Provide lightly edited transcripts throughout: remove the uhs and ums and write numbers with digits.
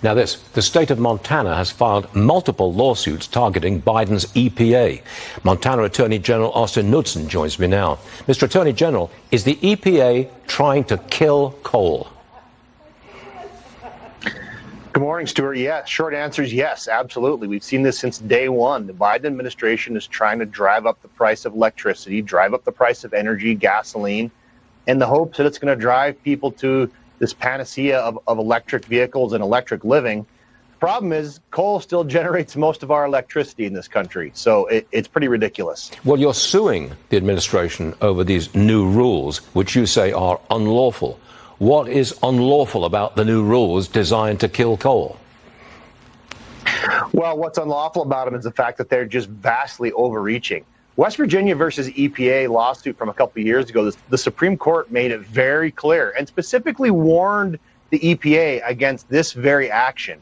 Now the state of Montana has filed multiple lawsuits targeting Biden's EPA. Montana Attorney General Austin Knudsen joins me now. Mr. Attorney General, is the EPA trying to kill coal? Good morning, Stuart. Yeah, short answer is yes, absolutely. We've seen this since day one. The Biden administration is trying to drive up the price of electricity, drive up the price of energy, gasoline, in the hopes that it's going to drive people to this panacea of electric vehicles and electric living. The problem is coal still generates most of our electricity in this country, so it's pretty ridiculous. Well, you're suing the administration over these new rules, which you say are unlawful. What is unlawful about the new rules designed to kill coal? Well, what's unlawful about them is the fact that they're just vastly overreaching. West Virginia versus EPA lawsuit from a couple of years ago, the Supreme Court made it very clear and specifically warned the EPA against this very action.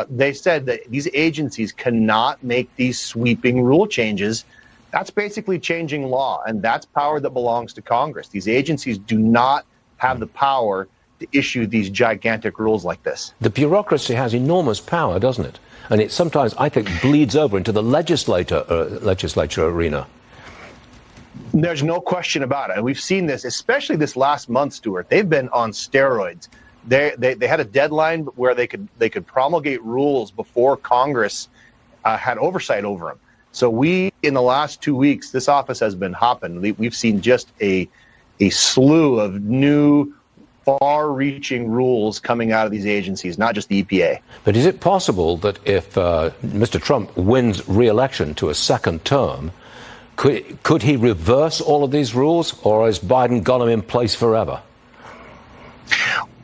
They said that these agencies cannot make these sweeping rule changes. That's basically changing law, and that's power that belongs to Congress. These agencies do not have the power to issue these gigantic rules like this. The bureaucracy has enormous power, doesn't it? And it sometimes, I think, bleeds over into the legislature arena. There's no question about it. And we've seen this, especially this last month, Stuart. They've been on steroids. They had a deadline where they could promulgate rules before Congress had oversight over them. So in the last 2 weeks, this office has been hopping. We've seen just a slew of new, far-reaching rules coming out of these agencies, not just the EPA. But is it possible that if Mr. Trump wins re-election to a second term, could he reverse all of these rules, or has Biden got them in place forever?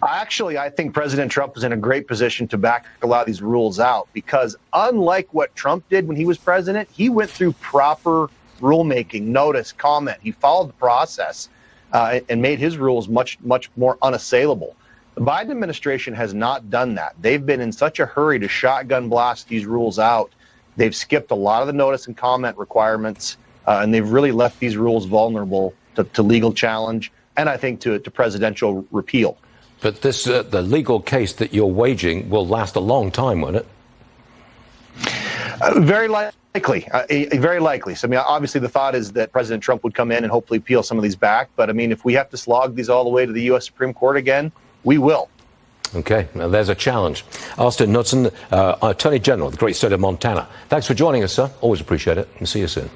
Actually, I think President Trump is in a great position to back a lot of these rules out, because unlike what Trump did when he was president, he went through proper rulemaking, notice, comment. He followed the process. And made his rules much more unassailable. The Biden administration has not done that. They've been in such a hurry to shotgun blast these rules out. They've skipped a lot of the notice and comment requirements, and they've really left these rules vulnerable to legal challenge and I think to presidential repeal. But this the legal case that you're waging will last a long time, won't it? Very likely. Very likely. So, I mean, obviously the thought is that President Trump would come in and hopefully peel some of these back. But, I mean, if we have to slog these all the way to the U.S. Supreme Court again, we will. Okay. Now, there's a challenge. Austin Knudsen, Attorney General of the great state of Montana. Thanks for joining us, sir. Always appreciate it. And see you soon.